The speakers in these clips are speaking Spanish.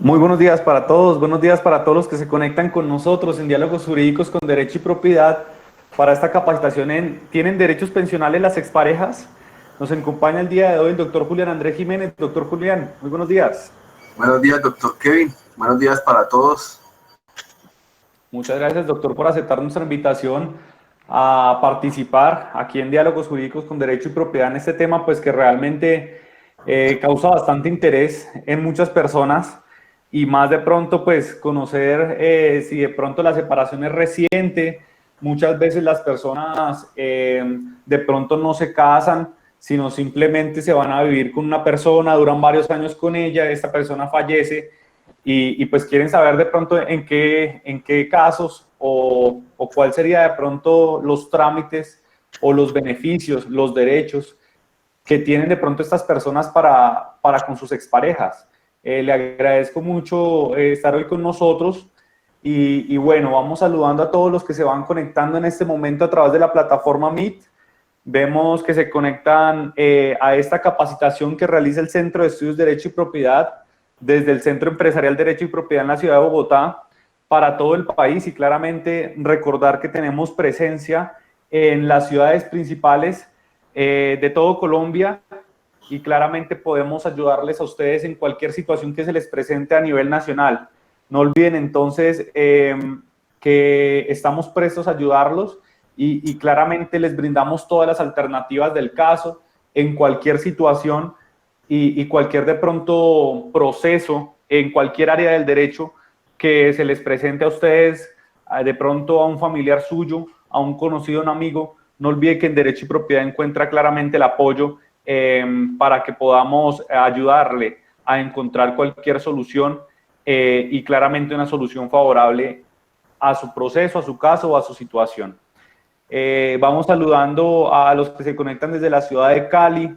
Muy buenos días para todos los que se conectan con nosotros en Diálogos Jurídicos con Derecho y Propiedad para esta capacitación en ¿Tienen derechos pensionales las exparejas? Nos acompaña el día de hoy el doctor Julián Andrés Jiménez. Doctor Julián, muy buenos días. Buenos días, doctor Kevin. Buenos días para todos. Muchas gracias, doctor, por aceptar nuestra invitación a participar aquí en Diálogos Jurídicos con Derecho y Propiedad en este tema, pues que realmente causa bastante interés en muchas personas y más de pronto, pues conocer si de pronto la separación es reciente. Muchas veces las personas de pronto no se casan, sino simplemente se van a vivir con una persona, duran varios años con ella, esta persona fallece y pues quieren saber de pronto en qué casos o cuál sería de pronto los trámites o los beneficios, los derechos que tienen de pronto estas personas para con sus exparejas. Le agradezco mucho estar hoy con nosotros y bueno, vamos saludando a todos los que se van conectando en este momento a través de la plataforma Meet. Vemos que se conectan a esta capacitación que realiza el Centro de Estudios de Derecho y Propiedad desde el Centro Empresarial Derecho y Propiedad en la ciudad de Bogotá para todo el país y claramente recordar que tenemos presencia en las ciudades principales de todo Colombia y claramente podemos ayudarles a ustedes en cualquier situación que se les presente a nivel nacional. No olviden entonces que estamos prestos a ayudarlos y claramente les brindamos todas las alternativas del caso en cualquier situación y cualquier de pronto proceso en cualquier área del derecho que se les presente a ustedes, de pronto a un familiar suyo, a un conocido, un amigo. No olvide que en Derecho y Propiedad encuentra claramente el apoyo para que podamos ayudarle a encontrar cualquier solución y claramente una solución favorable a su proceso, a su caso o a su situación. Vamos saludando a los que se conectan desde la ciudad de Cali.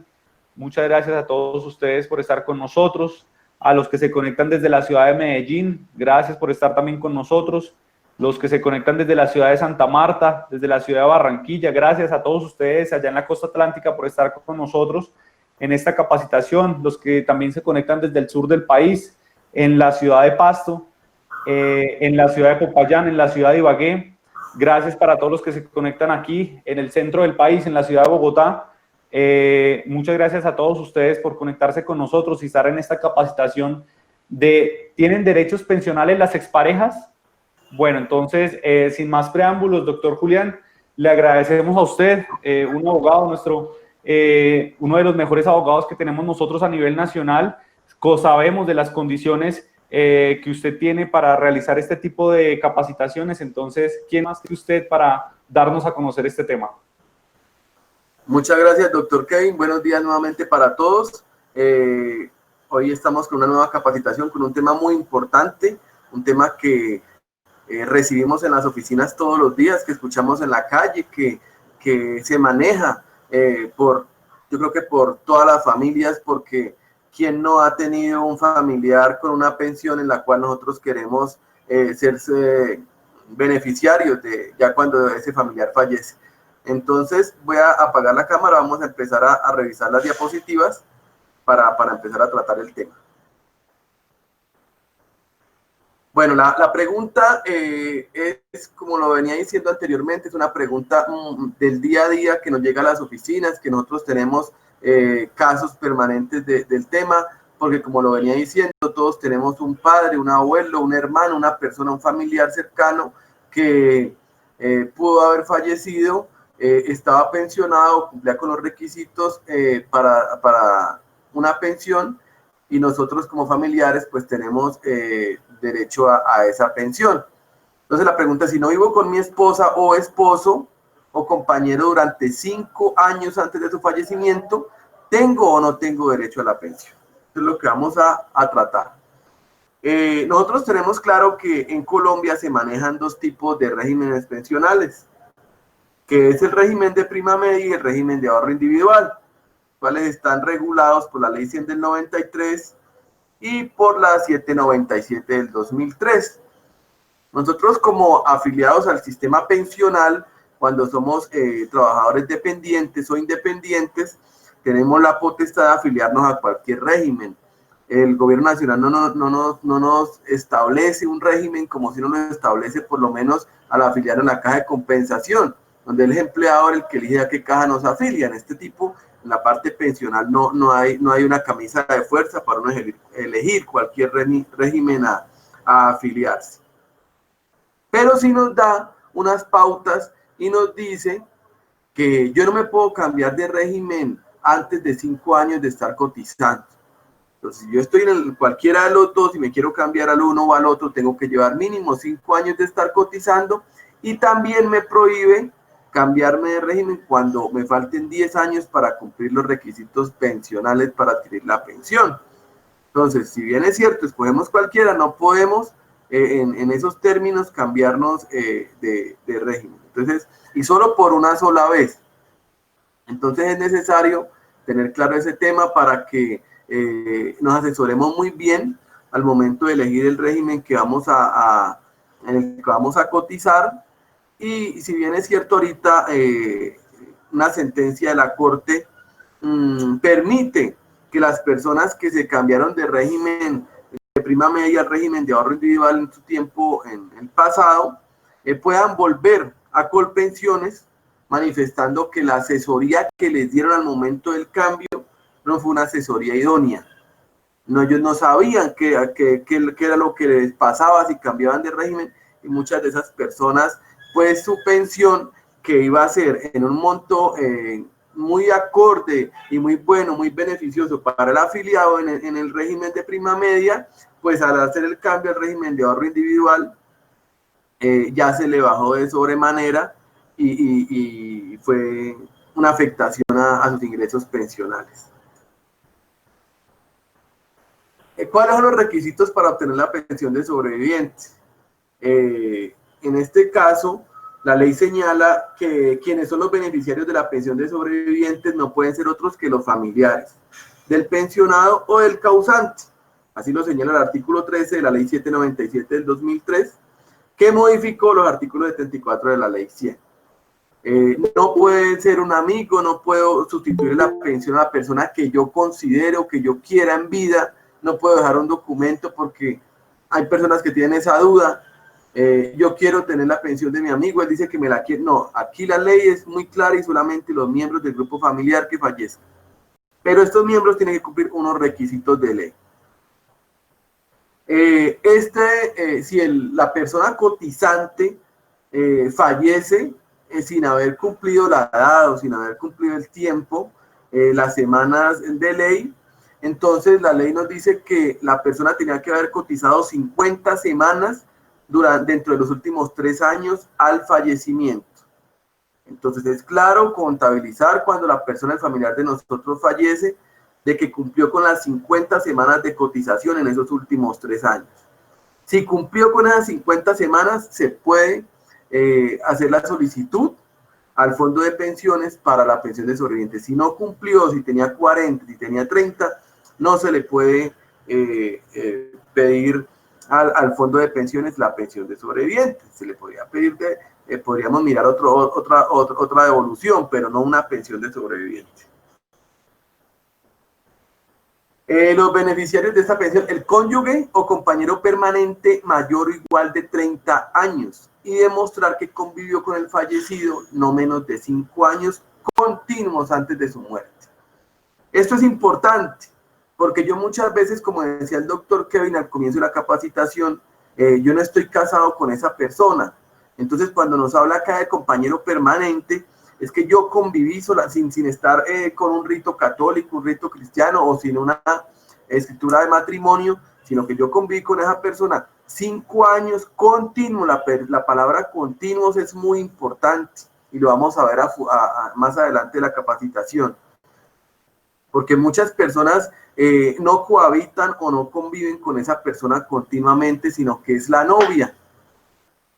Muchas gracias a todos ustedes por estar con nosotros. A los que se conectan desde la ciudad de Medellín, gracias por estar también con nosotros. Los que se conectan desde la ciudad de Santa Marta, desde la ciudad de Barranquilla, gracias a todos ustedes allá en la costa atlántica por estar con nosotros en esta capacitación. Los que también se conectan desde el sur del país, en la ciudad de Pasto, en la ciudad de Popayán, en la ciudad de Ibagué. Gracias para todos los que se conectan aquí en el centro del país, en la ciudad de Bogotá. Muchas gracias a todos ustedes por conectarse con nosotros y estar en esta capacitación de ¿tienen derechos pensionales las exparejas? Bueno, entonces, sin más preámbulos, doctor Julián, le agradecemos a usted, un abogado, uno de los mejores abogados que tenemos nosotros a nivel nacional. Sabemos de las condiciones que usted tiene para realizar este tipo de capacitaciones. Entonces, ¿quién más que usted para darnos a conocer este tema? Muchas gracias, doctor Kevin. Buenos días nuevamente para todos. Hoy estamos con una nueva capacitación, con un tema muy importante, un tema que recibimos en las oficinas todos los días, que escuchamos en la calle, que se maneja yo creo que por todas las familias, porque ¿quién no ha tenido un familiar con una pensión en la cual nosotros queremos ser beneficiarios de ya cuando ese familiar fallece? Entonces voy a apagar la cámara, vamos a empezar a revisar las diapositivas para empezar a tratar el tema. Bueno, la pregunta es, como lo venía diciendo anteriormente, es una pregunta del día a día que nos llega a las oficinas, que nosotros tenemos casos permanentes del tema, porque como lo venía diciendo, todos tenemos un padre, un abuelo, un hermano, una persona, un familiar cercano que pudo haber fallecido, estaba pensionado, cumplía con los requisitos para una pensión, y nosotros como familiares pues tenemos derecho a esa pensión. Entonces la pregunta es, si no vivo con mi esposa o esposo o compañero durante 5 años antes de su fallecimiento, ¿tengo o no tengo derecho a la pensión? Eso es lo que vamos a tratar. Nosotros tenemos claro que en Colombia se manejan 2 tipos de regímenes pensionales, que es el régimen de prima media y el régimen de ahorro individual, cuales están regulados por la Ley 100 del 93 y por la 797 del 2003. Nosotros como afiliados al sistema pensional, cuando somos trabajadores dependientes o independientes, tenemos la potestad de afiliarnos a cualquier régimen. el gobierno nacional no nos establece un régimen como si no nos establece por lo menos al afiliar en la caja de compensación, donde el empleador el que elige a qué caja nos afilia. En este tipo, en la parte pensional no hay una camisa de fuerza para uno elegir cualquier régimen a afiliarse. Pero sí nos da unas pautas y nos dice que yo no me puedo cambiar de régimen antes de 5 años de estar cotizando. Entonces, si yo estoy en cualquiera de los dos y me quiero cambiar al uno o al otro, tengo que llevar mínimo 5 años de estar cotizando, y también me prohíbe cambiarme de régimen cuando me falten 10 años para cumplir los requisitos pensionales para adquirir la pensión. Entonces, si bien es cierto, escogemos cualquiera, no podemos en esos términos cambiarnos de régimen. Entonces, y solo por una sola vez. Entonces es necesario tener claro ese tema para que nos asesoremos muy bien al momento de elegir el régimen que en el que vamos a cotizar. Y si bien es cierto, ahorita una sentencia de la Corte permite que las personas que se cambiaron de régimen de prima media al régimen de ahorro individual en su tiempo, en el pasado, puedan volver a Colpensiones, manifestando que la asesoría que les dieron al momento del cambio no fue una asesoría idónea. No, ellos no sabían qué era lo que les pasaba si cambiaban de régimen, y muchas de esas personas, pues su pensión, que iba a ser en un monto muy acorde y muy bueno, muy beneficioso para el afiliado en el régimen de prima media, pues al hacer el cambio al régimen de ahorro individual, ya se le bajó de sobremanera y fue una afectación a sus ingresos pensionales. ¿Cuáles son los requisitos para obtener la pensión de sobreviviente? En este caso, la ley señala que quienes son los beneficiarios de la pensión de sobrevivientes no pueden ser otros que los familiares del pensionado o del causante. Así lo señala el artículo 13 de la ley 797 del 2003, que modificó los artículos 74 de la ley 100. No puede ser un amigo, no puedo sustituir la pensión a la persona que yo considero, que yo quiera en vida, no puedo dejar un documento porque hay personas que tienen esa duda. Yo quiero tener la pensión de mi amigo, él dice que me la quiere. No, aquí la ley es muy clara y solamente los miembros del grupo familiar que fallezcan. Pero estos miembros tienen que cumplir unos requisitos de ley. Si la persona cotizante fallece sin haber cumplido la edad o sin haber cumplido el tiempo, las semanas de ley, entonces la ley nos dice que la persona tenía que haber cotizado 50 semanas dentro de los últimos 3 años al fallecimiento. Entonces es claro contabilizar cuando la persona, el familiar de nosotros, fallece, de que cumplió con las 50 semanas de cotización en esos últimos 3 años. Si cumplió con esas 50 semanas, se puede hacer la solicitud al fondo de pensiones para la pensión de sobreviviente. Si no cumplió, si tenía 40, si tenía 30, no se le puede pedir al fondo de pensiones la pensión de sobreviviente. Se le podría pedir, podríamos mirar otra devolución, pero no una pensión de sobreviviente. Los beneficiarios de esta pensión: el cónyuge o compañero permanente mayor o igual de 30 años y demostrar que convivió con el fallecido no menos de 5 años continuos antes de su muerte. Esto es importante porque yo muchas veces, como decía el doctor Kevin al comienzo de la capacitación, yo no estoy casado con esa persona. Entonces, cuando nos habla acá de compañero permanente, es que yo conviví sola, sin estar con un rito católico, un rito cristiano o sin una escritura de matrimonio, sino que yo conviví con esa persona 5 años continuos. La palabra continuos es muy importante y lo vamos a ver más adelante en la capacitación. Porque muchas personas no cohabitan o no conviven con esa persona continuamente, sino que es la novia.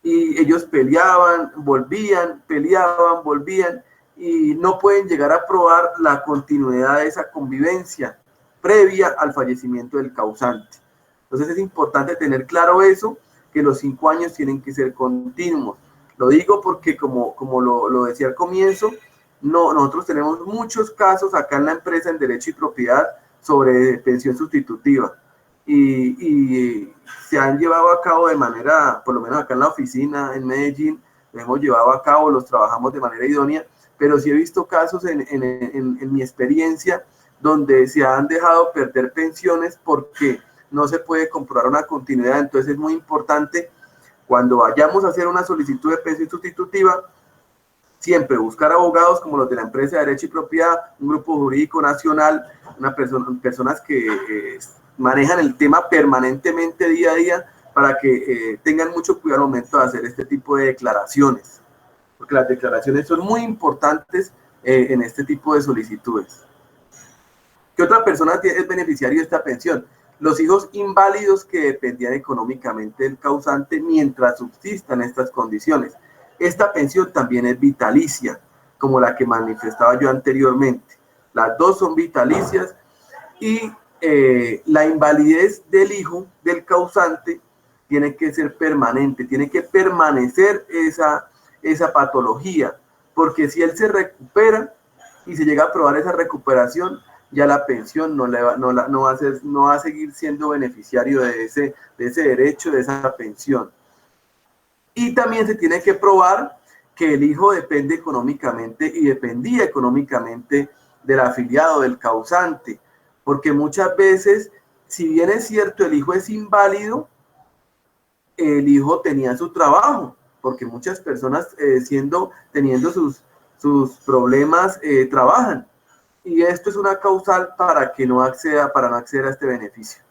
Y ellos peleaban, volvían, peleaban, volvían, y no pueden llegar a probar la continuidad de esa convivencia previa al fallecimiento del causante. Entonces es importante tener claro eso, que los 5 años tienen que ser continuos. Lo digo porque, como lo decía al comienzo, nosotros tenemos muchos casos acá en la empresa en Derecho y Propiedad sobre pensión sustitutiva. y se han llevado a cabo de manera, por lo menos acá en la oficina en Medellín, lo hemos llevado a cabo, los trabajamos de manera idónea, pero sí he visto casos en mi experiencia donde se han dejado perder pensiones porque no se puede comprobar una continuidad. Entonces es muy importante cuando vayamos a hacer una solicitud de pensión sustitutiva, siempre buscar abogados como los de la empresa de Derecho y Propiedad, un grupo jurídico nacional, personas que manejan el tema permanentemente día a día para que tengan mucho cuidado al momento de hacer este tipo de declaraciones, porque las declaraciones son muy importantes en este tipo de solicitudes. ¿Qué otra persona es beneficiario de esta pensión? Los hijos inválidos que dependían económicamente del causante mientras subsistan estas condiciones. Esta pensión también es vitalicia, como la que manifestaba yo anteriormente. Las dos son vitalicias y la invalidez del hijo del causante tiene que ser permanente, tiene que permanecer esa patología, porque si él se recupera y se llega a probar esa recuperación, ya la pensión no va a seguir siendo beneficiario de ese derecho, de esa pensión. Y también se tiene que probar que el hijo depende económicamente y dependía económicamente del afiliado, del causante, porque muchas veces, si bien es cierto, el hijo es inválido, el hijo tenía su trabajo, porque muchas personas teniendo sus problemas trabajan, y esto es una causal para no acceder a este beneficio.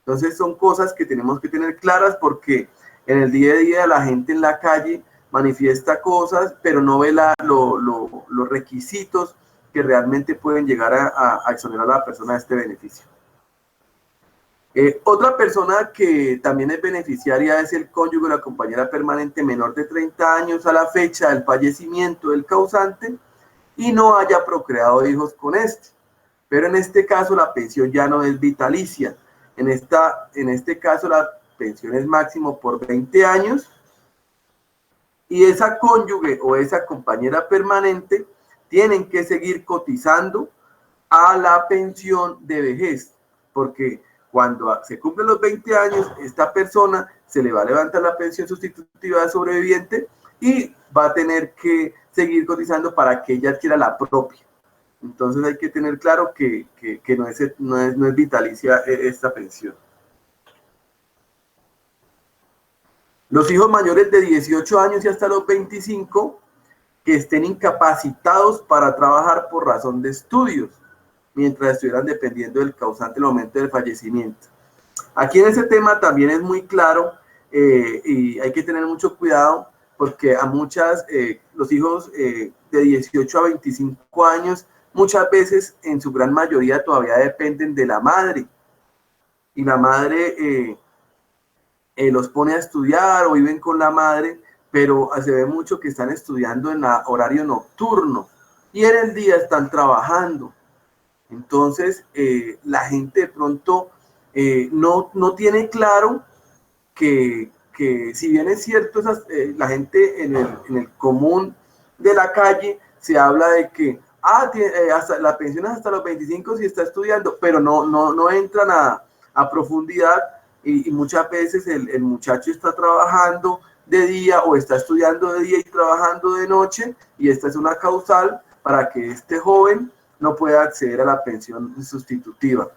Entonces son cosas que tenemos que tener claras, porque en el día a día la gente en la calle manifiesta cosas, pero no ve los requisitos que realmente pueden llegar a exonerar a la persona de este beneficio. Otra persona que también es beneficiaria es el cónyuge o la compañera permanente menor de 30 años a la fecha del fallecimiento del causante y no haya procreado hijos con este. Pero en este caso la pensión ya no es vitalicia. En este caso la pensión es máximo por 20 años y esa cónyuge o esa compañera permanente tienen que seguir cotizando a la pensión de vejez, porque cuando se cumplen los 20 años, esta persona se le va a levantar la pensión sustitutiva de sobreviviente y va a tener que seguir cotizando para que ella adquiera la propia. Entonces hay que tener claro que no es vitalicia esta pensión. Los hijos mayores de 18 años y hasta los 25 que estén incapacitados para trabajar por razón de estudios, mientras estuvieran dependiendo del causante en el momento del fallecimiento. Aquí en ese tema también es muy claro y hay que tener mucho cuidado, porque a los hijos de 18 a 25 años, muchas veces, en su gran mayoría, todavía dependen de la madre. Y la madre los pone a estudiar o viven con la madre, pero se ve mucho que están estudiando en horario nocturno y en el día están trabajando. Entonces, la gente de pronto no tiene claro que si bien es cierto, la gente en el común de la calle se habla de que hasta la pensión es hasta los 25 si está estudiando, pero no entran a profundidad y muchas veces el muchacho está trabajando de día o está estudiando de día y trabajando de noche, y esta es una causal para que este joven no pueda acceder a la pensión sustitutiva.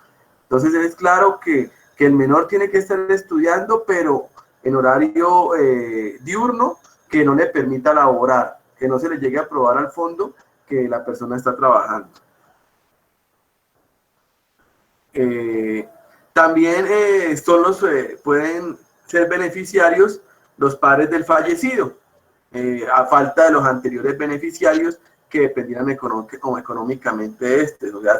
Entonces es claro que el menor tiene que estar estudiando, pero en horario diurno, que no le permita laborar, que no se le llegue a probar al fondo que la persona está trabajando. También pueden ser beneficiarios los padres del fallecido, a falta de los anteriores beneficiarios que dependieran económicamente de este. O sea,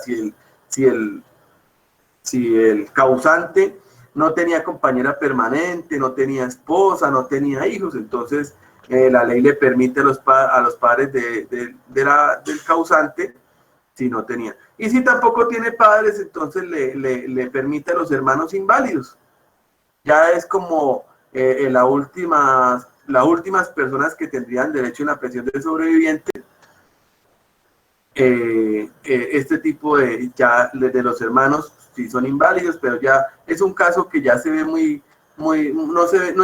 si el causante no tenía compañera permanente, no tenía esposa, no tenía hijos, entonces la ley le permite a los padres del causante, si no tenía. Y si tampoco tiene padres, entonces le permite a los hermanos inválidos. Ya es como las últimas personas que tendrían derecho a una pensión de sobreviviente, este tipo de los hermanos sí son inválidos, pero ya es un caso que ya se ve no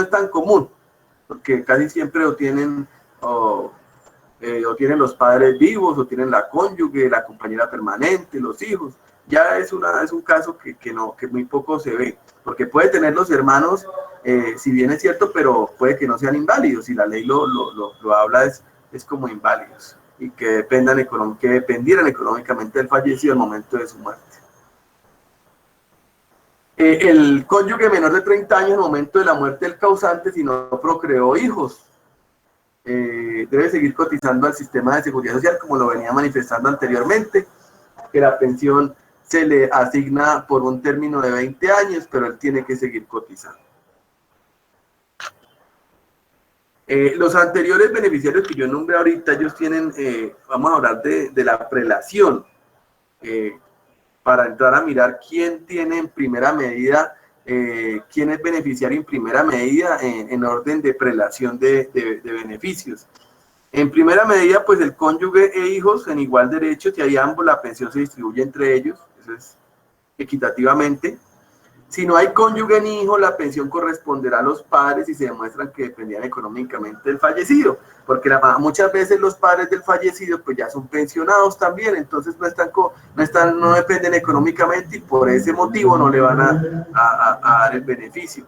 es tan común, porque casi siempre lo tienen o tienen los padres vivos, o tienen la cónyuge, la compañera permanente, los hijos. Ya es un caso que muy poco se ve, porque puede tener los hermanos, si bien es cierto, pero puede que no sean inválidos, y la ley lo habla, es como inválidos, y que dependieran económicamente del fallecido al momento de su muerte. El cónyuge menor de 30 años al momento de la muerte del causante, si no procreó hijos, debe seguir cotizando al sistema de seguridad social, como lo venía manifestando anteriormente, que la pensión se le asigna por un término de 20 años, pero él tiene que seguir cotizando. Los anteriores beneficiarios que yo nombré ahorita, ellos tienen, vamos a hablar de la prelación, para entrar a mirar quién tiene en primera medida, quién es beneficiario en primera medida en orden de prelación de beneficios. En primera medida, pues el cónyuge e hijos en igual derecho, si hay ambos, la pensión se distribuye entre ellos, eso es equitativamente. Si no hay cónyuge ni hijo, la pensión corresponderá a los padres si se demuestran que dependían económicamente del fallecido, porque muchas veces los padres del fallecido pues ya son pensionados también, entonces no dependen económicamente, y por ese motivo no le van a dar el beneficio.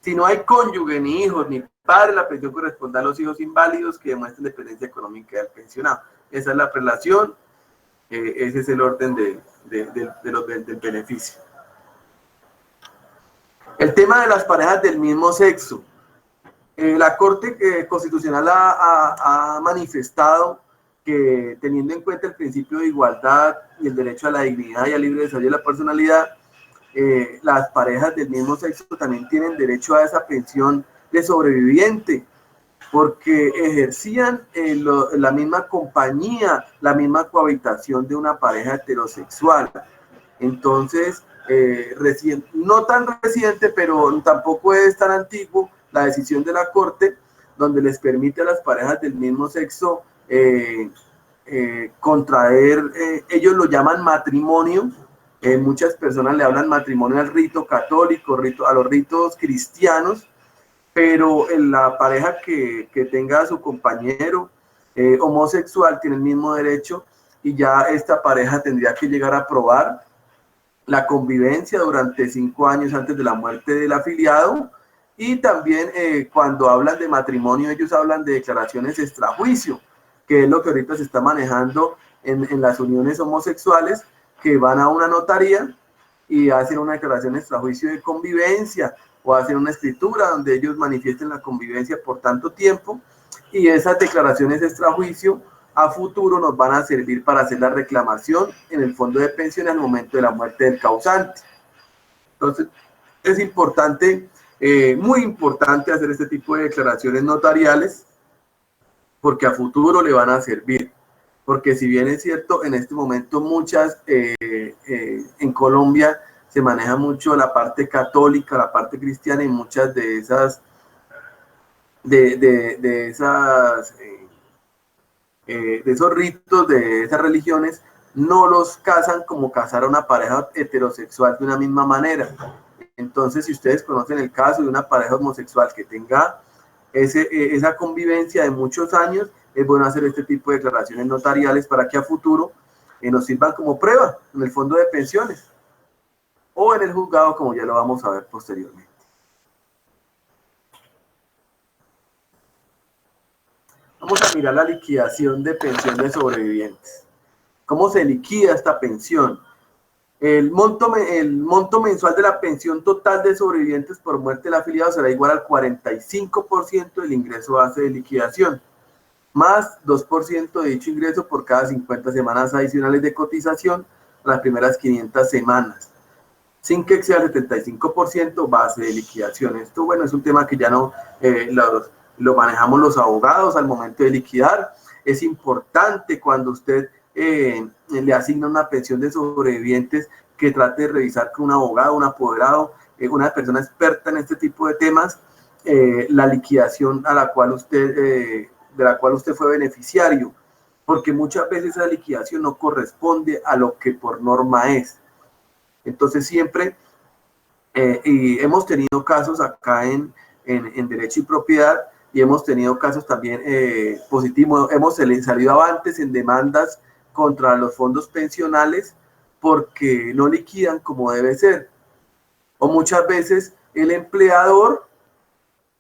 Si no hay cónyuge, ni hijos, ni padres, la pensión corresponde a los hijos inválidos que demuestren dependencia económica del pensionado. Esa es la prelación, ese es el orden del beneficio. El tema de las parejas del mismo sexo. La Corte Constitucional ha manifestado que, teniendo en cuenta el principio de igualdad y el derecho a la dignidad y al libre desarrollo de la personalidad, las parejas del mismo sexo también tienen derecho a esa pensión de sobreviviente, porque ejercían la misma compañía, la misma cohabitación de una pareja heterosexual. Entonces, no tan reciente, pero tampoco es tan antiguo, la decisión de la Corte, donde les permite a las parejas del mismo sexo contraer, ellos lo llaman matrimonio. Muchas personas le hablan matrimonio al rito católico, a los ritos cristianos, pero la pareja que tenga a su compañero homosexual tiene el mismo derecho, y ya esta pareja tendría que llegar a probar la convivencia durante 5 años antes de la muerte del afiliado. Y también cuando hablan de matrimonio, ellos hablan de declaraciones extrajuicio, que es lo que ahorita se está manejando en las uniones homosexuales, que van a una notaría y hacen una declaración extrajuicio de convivencia, o hacen una escritura donde ellos manifiesten la convivencia por tanto tiempo, y esas declaraciones extrajuicio a futuro nos van a servir para hacer la reclamación en el fondo de pensiones al momento de la muerte del causante. Entonces, es importante, muy importante, hacer este tipo de declaraciones notariales, porque a futuro le van a servir. Porque si bien es cierto, en este momento en Colombia se maneja mucho la parte católica, la parte cristiana, y muchas de esos ritos, de esas religiones, no los casan como casar a una pareja heterosexual de una misma manera. Entonces, si ustedes conocen el caso de una pareja homosexual que tenga esa convivencia de muchos años, es bueno hacer este tipo de declaraciones notariales para que a futuro nos sirvan como prueba en el fondo de pensiones o en el juzgado, como ya lo vamos a ver posteriormente. Vamos a mirar la liquidación de pensión de sobrevivientes. ¿Cómo se liquida esta pensión? El monto mensual de la pensión total de sobrevivientes por muerte del afiliado será igual al 45% del ingreso base de liquidación, más 2% de dicho ingreso por cada 50 semanas adicionales de cotización las primeras 500 semanas, sin que exceda el 75% base de liquidación. Esto, bueno, es un tema que ya no lo manejamos los abogados al momento de liquidar. Es importante, cuando usted le asigna una pensión de sobrevivientes, que trate de revisar con un abogado, un apoderado, una persona experta en este tipo de temas, la liquidación de la cual usted fue beneficiario. porque muchas veces esa liquidación no corresponde a lo que por norma es. Entonces siempre, y hemos tenido casos acá en Derecho y Propiedad, y hemos tenido casos también positivos, hemos salido avantes en demandas contra los fondos pensionales porque no liquidan como debe ser. O muchas veces el empleador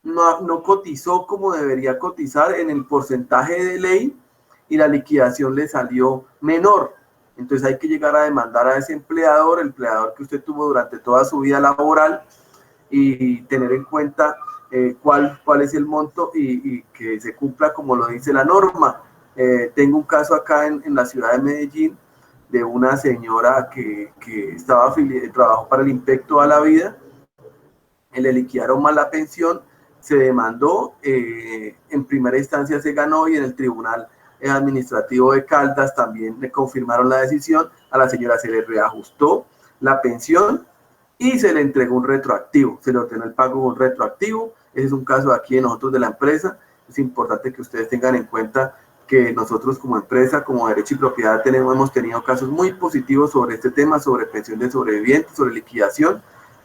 no cotizó como debería cotizar en el porcentaje de ley y la liquidación le salió menor. Entonces hay que llegar a demandar a ese empleador, el empleador que usted tuvo durante toda su vida laboral, y tener en cuenta cuál es el monto y que se cumpla como lo dice la norma. Tengo un caso acá en la ciudad de Medellín de una señora que estaba trabajó para el IMPEC toda la vida, le liquidaron mal la pensión, se demandó, en primera instancia se ganó y en el tribunal administrativo de Caldas también le confirmaron la decisión, a la señora se le reajustó la pensión y se le entregó un retroactivo, se le ordenó el pago de un retroactivo. Ese es un caso aquí de nosotros de la empresa. Es importante que ustedes tengan en cuenta que nosotros como empresa, como Derecho y Propiedad, hemos tenido casos muy positivos sobre este tema, sobre pensión de sobrevivientes, sobre liquidación,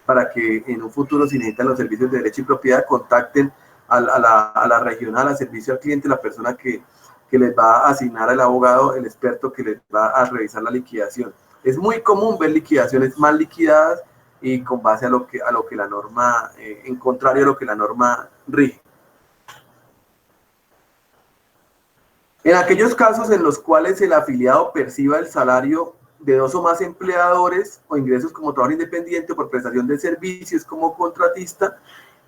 para que en un futuro, si necesitan los servicios de Derecho y Propiedad, contacten a la regional, al servicio al cliente, la persona que les va a asignar al abogado, el experto que les va a revisar la liquidación. Es muy común ver liquidaciones mal liquidadas y con base a lo que la norma, en contrario a lo que la norma rige. En aquellos casos en los cuales el afiliado perciba el salario de 2 o más empleadores o ingresos como trabajador independiente o por prestación de servicios como contratista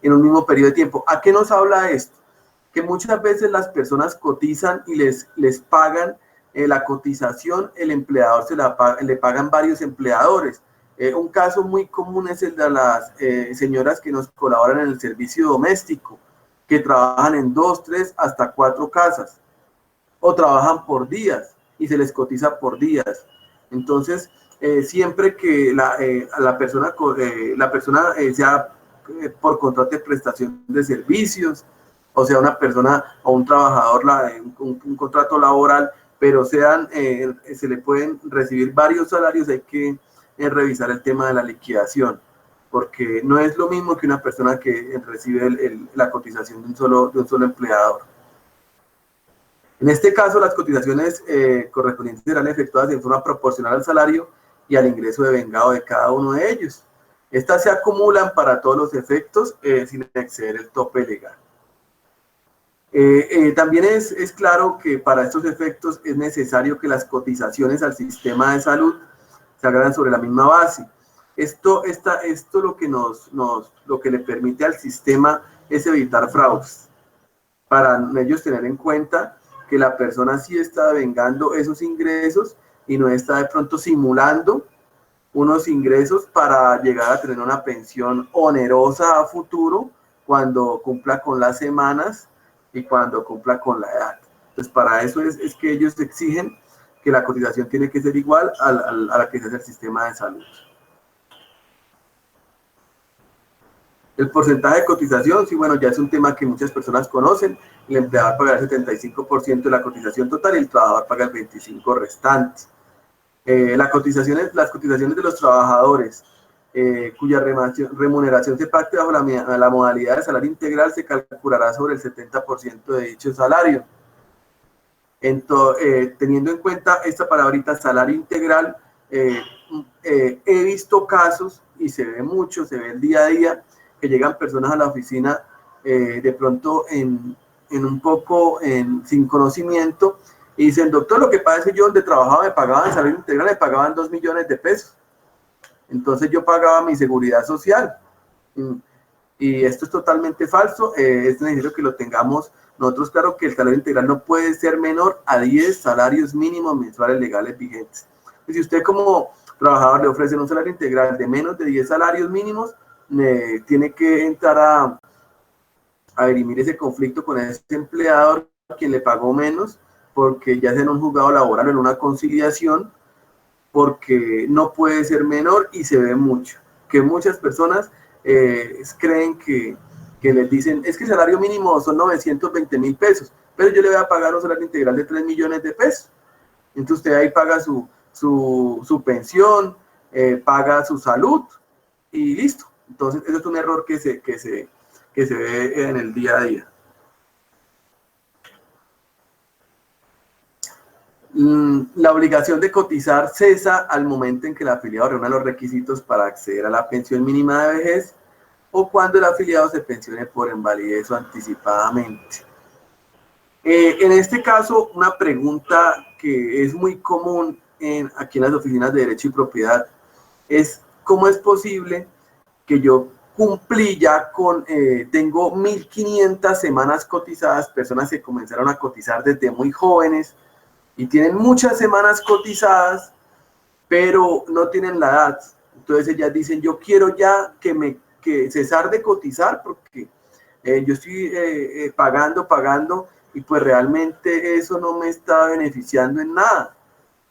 en un mismo periodo de tiempo. ¿A qué nos habla esto? Que muchas veces las personas cotizan y les pagan la cotización, el empleador le pagan varios empleadores. Un caso muy común es el de las señoras que nos colaboran en el servicio doméstico, que trabajan en 2, 3, hasta 4 casas, o trabajan por días y se les cotiza por días. Entonces, siempre que la persona sea por contrato de prestación de servicios, o sea, una persona o un trabajador, un contrato laboral, pero se le pueden recibir varios salarios, hay que revisar el tema de la liquidación, porque no es lo mismo que una persona que recibe la cotización de un solo empleador. En este caso, las cotizaciones correspondientes serán efectuadas en forma proporcional al salario y al ingreso de vengado de cada uno de ellos. Estas se acumulan para todos los efectos sin exceder el tope legal. También es claro que para estos efectos es necesario que las cotizaciones al sistema de salud se hagan sobre la misma base. Esto lo que le permite al sistema es evitar fraudes, para ellos tener en cuenta que la persona sí está vengando esos ingresos y no está de pronto simulando unos ingresos para llegar a tener una pensión onerosa a futuro cuando cumpla con las semanas y cuando cumpla con la edad. Entonces, para eso es que ellos exigen que la cotización tiene que ser igual a la que se hace el sistema de salud. El porcentaje de cotización, sí, bueno, ya es un tema que muchas personas conocen. El empleador paga el 75% de la cotización total y el trabajador paga el 25% restante. Las cotizaciones de los trabajadores cuya remuneración se pacte bajo la modalidad de salario integral se calculará sobre el 70% de dicho salario. Teniendo en cuenta esta palabrita salario integral, he visto casos y se ve mucho, se ve el día a día, que llegan personas a la oficina de pronto sin conocimiento y dicen: doctor, lo que pasa es que yo donde trabajaba me pagaban salario integral, me pagaban 2 millones de pesos. Entonces yo pagaba mi seguridad social. Y esto es totalmente falso. Es necesario que lo tengamos nosotros claro, que el salario integral no puede ser menor a 10 salarios mínimos mensuales legales vigentes. Y si usted como trabajador le ofrecen un salario integral de menos de 10 salarios mínimos, tiene que entrar a dirimir ese conflicto con ese empleador quien le pagó menos, porque ya sea en un juzgado laboral o en una conciliación, porque no puede ser menor. Y se ve mucho, que muchas personas creen que que les dicen, es que el salario mínimo son 920.000 pesos, pero yo le voy a pagar un salario integral de 3 millones de pesos. Entonces usted ahí paga su pensión, paga su salud y listo. Entonces eso es un error que se ve en el día a día. La obligación de cotizar cesa al momento en que el afiliado reúna los requisitos para acceder a la pensión mínima de vejez o cuando el afiliado se pensione por invalidez o anticipadamente. En este caso, una pregunta que es muy común aquí en las oficinas de Derecho y Propiedad es ¿cómo es posible que yo cumplí ya con, tengo 1.500 semanas cotizadas, personas que comenzaron a cotizar desde muy jóvenes y tienen muchas semanas cotizadas, pero no tienen la edad? Entonces ellas dicen, yo quiero ya que cesar de cotizar porque yo estoy pagando y pues realmente eso no me está beneficiando en nada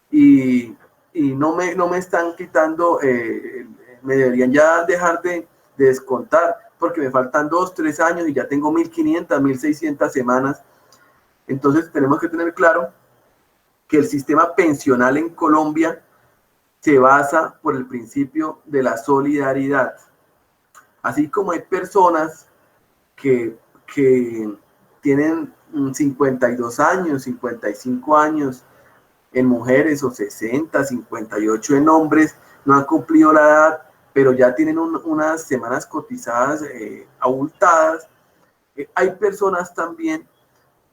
y no me están quitando, me deberían ya dejar de descontar porque me faltan 2, 3 años y ya tengo 1.500, 1.600 semanas. Entonces tenemos que tener claro que el sistema pensional en Colombia se basa por el principio de la solidaridad. Así como hay personas que tienen 52 años, 55 años en mujeres o 60, 58 en hombres, no han cumplido la edad, pero ya tienen unas semanas cotizadas abultadas. Hay personas también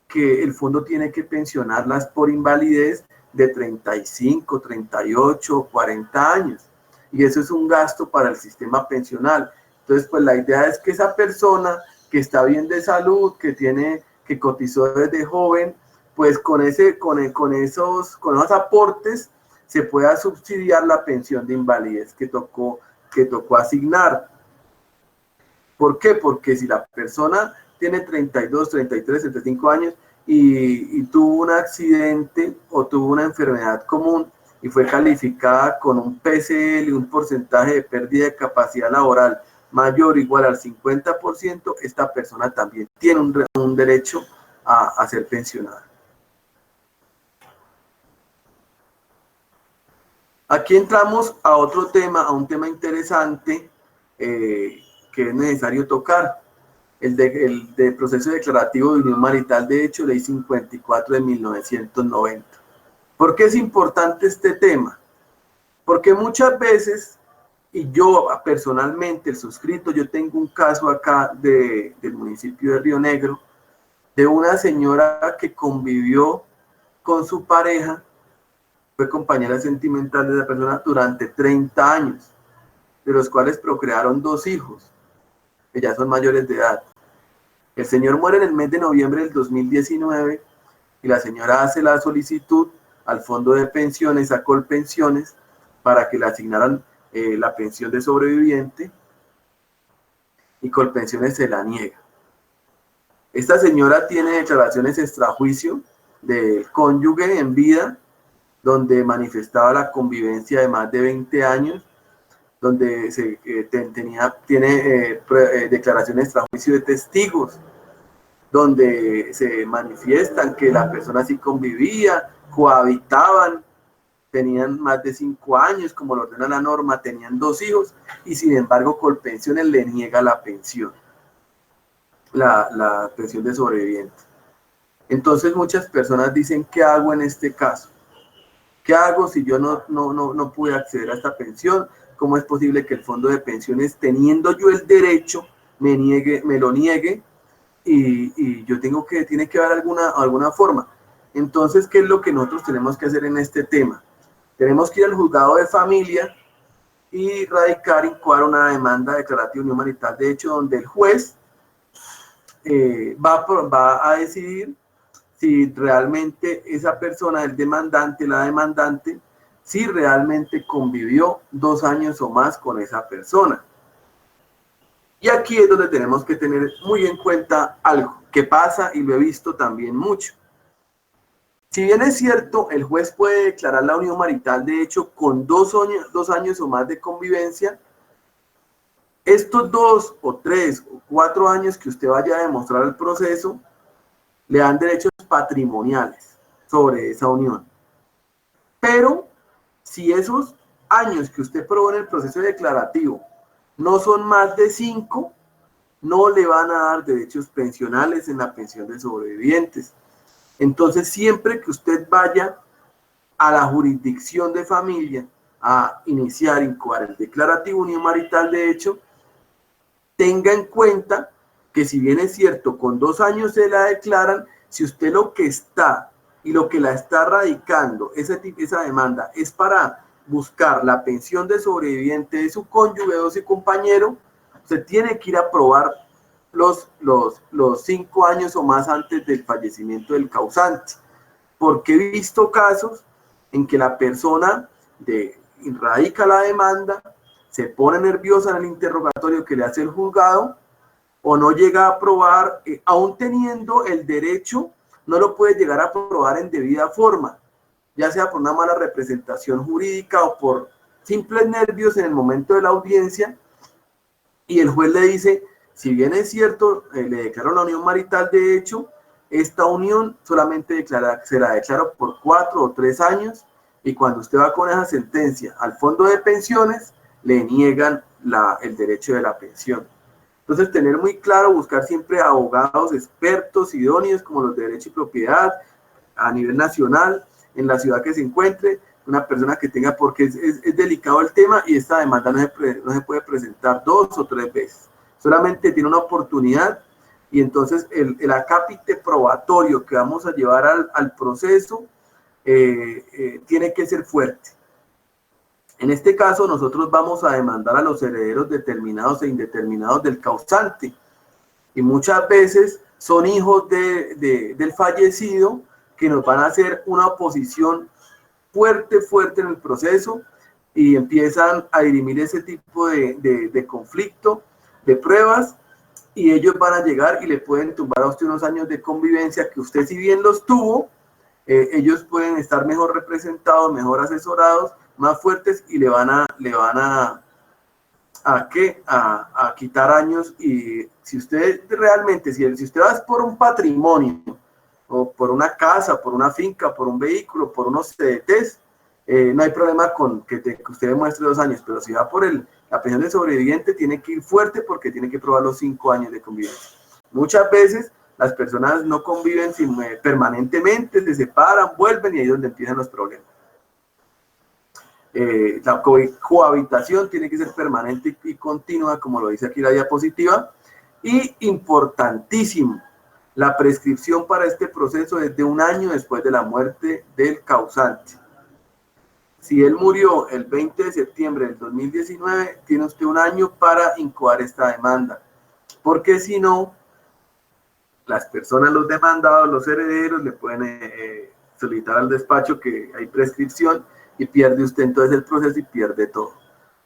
que el fondo tiene que pensionarlas por invalidez de 35, 38, 40 años. Y eso es un gasto para el sistema pensional. Entonces, pues la idea es que esa persona que está bien de salud, que cotizó desde joven, pues con esos aportes se pueda subsidiar la pensión de invalidez que tocó asignar. ¿Por qué? Porque si la persona tiene 32, 33, 35 años y tuvo un accidente o tuvo una enfermedad común y fue calificada con un PCL y un porcentaje de pérdida de capacidad laboral mayor o igual al 50%, esta persona también tiene un derecho a ser pensionada. Aquí entramos a otro tema, a un tema interesante que es necesario tocar. El de proceso declarativo de unión marital, de hecho, ley 54 de 1990. ¿Por qué es importante este tema? Porque muchas veces, y yo personalmente, el suscrito, yo tengo un caso acá del municipio de Río Negro, de una señora que convivió con su pareja, fue compañera sentimental de la persona durante 30 años, de los cuales procrearon 2 hijos, que ya son mayores de edad. El señor muere en el mes de noviembre del 2019 y la señora hace la solicitud al fondo de pensiones, a Colpensiones, para que le asignaran la pensión de sobreviviente y Colpensiones se la niega. Esta señora tiene declaraciones extrajuicio del cónyuge en vida, donde manifestaba la convivencia de más de 20 años, donde tiene declaraciones extrajuicio de testigos, donde se manifiestan que la persona sí convivía, cohabitaban, tenían más de 5 años, como lo ordena la norma, tenían 2 hijos, y sin embargo Colpensiones le niega la pensión, la pensión de sobreviviente. Entonces muchas personas dicen, ¿qué hago en este caso? ¿Qué hago si yo no pude acceder a esta pensión? ¿Cómo es posible que el fondo de pensiones, teniendo yo el derecho, me lo niegue? Y yo tiene que haber alguna forma. Entonces, ¿qué es lo que nosotros tenemos que hacer en este tema? Tenemos que ir al juzgado de familia y incoar una demanda declarativa de unión marital, de hecho, donde el juez va a decidir si realmente esa persona, el demandante, la demandante, si realmente convivió 2 años o más con esa persona. Y aquí es donde tenemos que tener muy en cuenta algo que pasa y lo he visto también mucho. Si bien es cierto, el juez puede declarar la unión marital, de hecho, con 2 años o más de convivencia, Estos 2 o 3 o 4 años que usted vaya a demostrar el proceso le dan derechos patrimoniales sobre esa unión. Pero si esos años que usted probó en el proceso declarativo no son más de 5, no le van a dar derechos pensionales en la pensión de sobrevivientes. Entonces, siempre que usted vaya a la jurisdicción de familia a iniciar, incoar el declarativo unión marital de hecho, tenga en cuenta que si bien es cierto, con 2 años se la declaran, si usted lo que está y lo que la está radicando, esa demanda, es para buscar la pensión de sobreviviente de su cónyuge o su compañero, usted tiene que ir a probar los 5 años o más antes del fallecimiento del causante. Porque he visto casos en que la persona radica la demanda, se pone nerviosa en el interrogatorio que le hace el juzgado, o no llega a probar, aún teniendo el derecho, no lo puede llegar a probar en debida forma, ya sea por una mala representación jurídica o por simples nervios en el momento de la audiencia, y el juez le dice, si bien es cierto, le declaró la unión marital de hecho, esta unión solamente se la declaró por 4 o 3 años, y cuando usted va con esa sentencia al fondo de pensiones, le niegan el derecho de la pensión. Entonces, tener muy claro, buscar siempre abogados expertos, idóneos, como los de derecho y propiedad, a nivel nacional, en la ciudad que se encuentre, una persona que tenga, porque es delicado el tema y esta demanda no se puede presentar 2 o 3 veces. Solamente tiene una oportunidad y entonces el acápite probatorio que vamos a llevar al proceso tiene que ser fuerte. En este caso, nosotros vamos a demandar a los herederos determinados e indeterminados del causante. Y muchas veces son hijos del fallecido que nos van a hacer una oposición fuerte en el proceso y empiezan a dirimir ese tipo de conflicto, de pruebas, y ellos van a llegar y le pueden tumbar a usted unos años de convivencia que usted, si bien los tuvo, ellos pueden estar mejor representados, mejor asesorados, más fuertes, y le van a quitar años. Y si usted realmente, si usted va por un patrimonio, o por una casa, por una finca, por un vehículo, por unos CDTs, no hay problema con que usted demuestre 2 años, pero si va por la pensión de sobreviviente, tiene que ir fuerte porque tiene que probar los 5 años de convivencia. Muchas veces las personas no conviven permanentemente, se separan, vuelven, y ahí es donde empiezan los problemas. La cohabitación tiene que ser permanente y continua, como lo dice aquí la diapositiva. Y importantísimo, la prescripción para este proceso es de 1 año después de la muerte del causante. Si él murió el 20 de septiembre del 2019, tiene usted 1 año para incoar esta demanda, porque si no, las personas, los demandados, los herederos, le pueden solicitar al despacho que hay prescripción, y pierde usted entonces el proceso y pierde todo.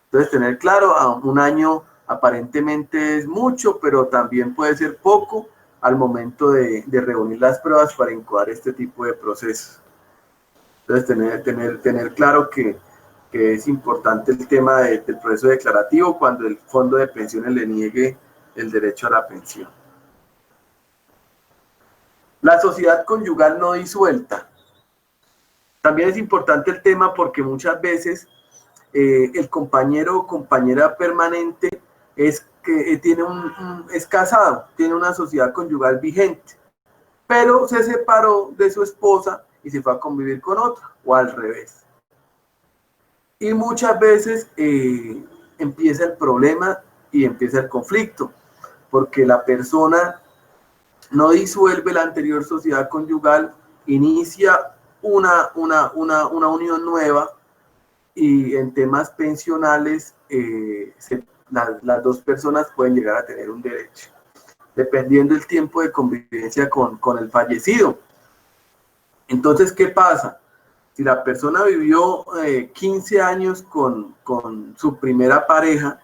Entonces, tener claro, 1 año aparentemente es mucho, pero también puede ser poco al momento de reunir las pruebas para incoar este tipo de procesos. Entonces, tener claro que es importante el tema del proceso declarativo cuando el fondo de pensiones le niegue el derecho a la pensión. La sociedad conyugal no disuelta. También es importante el tema porque muchas veces el compañero o compañera permanente es casado, tiene una sociedad conyugal vigente, pero se separó de su esposa y se fue a convivir con otra, o al revés. Y muchas veces empieza el problema y empieza el conflicto, porque la persona no disuelve la anterior sociedad conyugal, inicia una unión nueva, y en temas pensionales las 2 personas pueden llegar a tener un derecho, dependiendo del tiempo de convivencia con el fallecido. Entonces, ¿qué pasa? Si la persona vivió 15 años con su primera pareja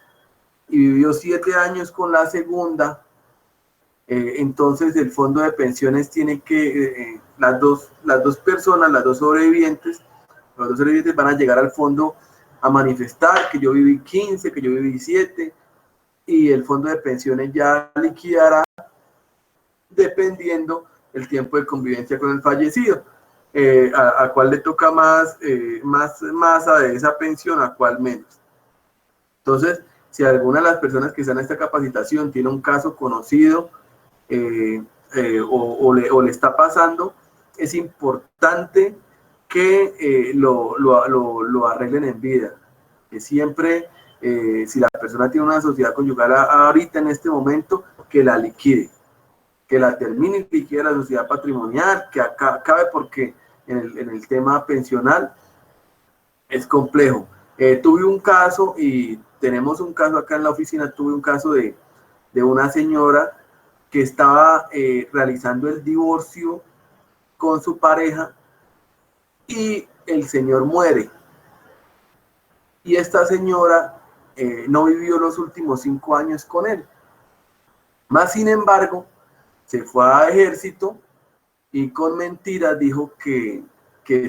y vivió 7 años con la segunda, entonces el fondo de pensiones tiene que, las dos personas, los dos sobrevivientes van a llegar al fondo a manifestar que yo viví 15, que yo viví 7, y el fondo de pensiones ya liquidará dependiendo el tiempo de convivencia con el fallecido, a cuál le toca más masa de esa pensión, a cuál menos. Entonces, si alguna de las personas que están en esta capacitación tiene un caso conocido o le está pasando, es importante que lo arreglen en vida. Que siempre, si la persona tiene una sociedad conyugal ahorita en este momento, que la liquide, que la termine y liquide la sociedad patrimonial, que acabe, porque en el tema pensional es complejo. Tuve un caso, y tenemos un caso acá en la oficina, tuve un caso de una señora que estaba realizando el divorcio con su pareja y el señor muere. Y esta señora no vivió los últimos 5 años con él. Más sin embargo, se fue a ejército y con mentiras dijo que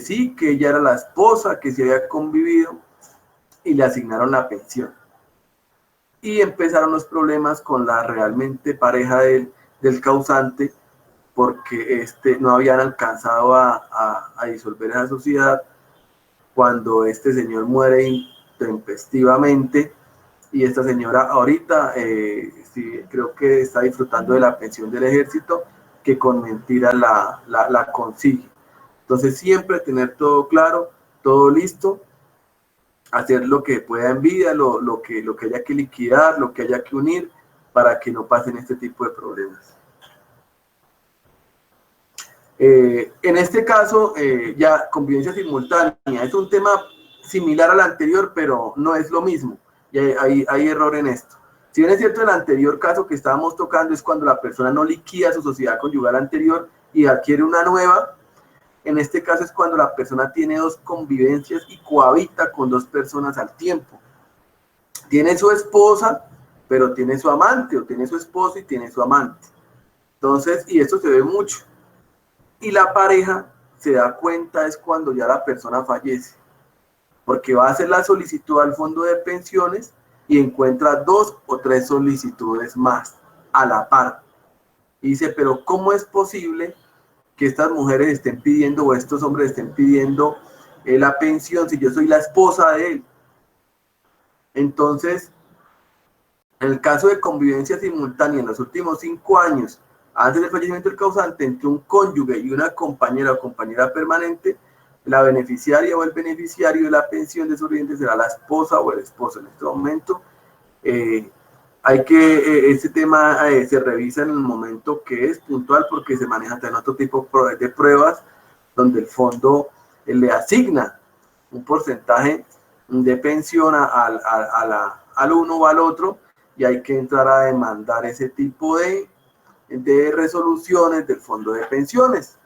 sí, que ella era la esposa, que se había convivido, y le asignaron la pensión. Y empezaron los problemas con la realmente pareja del causante, porque no habían alcanzado a disolver esa sociedad cuando este señor muere intempestivamente, y esta señora ahorita sí, creo que está disfrutando de la pensión del ejército, que con mentiras la consigue. Entonces siempre tener todo claro, todo listo, hacer lo que pueda en vida, lo que haya que liquidar, lo que haya que unir, para que no pasen este tipo de problemas. En este caso, ya convivencia simultánea, es un tema similar al anterior, pero no es lo mismo, y hay error en esto. Si bien es cierto, el anterior caso que estábamos tocando es cuando la persona no liquida su sociedad conyugal anterior y adquiere una nueva. En este caso es cuando la persona tiene 2 convivencias y cohabita con 2 personas al tiempo. Tiene su esposa, pero tiene su amante, o tiene su esposo y tiene su amante. Entonces, y esto se ve mucho. Y la pareja se da cuenta es cuando ya la persona fallece, porque va a hacer la solicitud al fondo de pensiones y encuentra 2 o 3 solicitudes más a la par. Y dice, pero ¿cómo es posible que estas mujeres estén pidiendo, o estos hombres estén pidiendo la pensión, si yo soy la esposa de él? Entonces, en el caso de convivencia simultánea en los últimos 5 años, antes del fallecimiento del causante, entre un cónyuge y una compañera o compañera permanente, la beneficiaria o el beneficiario de la pensión de sobreviviente será la esposa o el esposo. En este momento, este tema se revisa en el momento que es puntual, porque se maneja también otro tipo de pruebas donde el fondo le asigna un porcentaje de pensión al uno o al otro, y hay que entrar a demandar ese tipo de resoluciones del fondo de pensiones,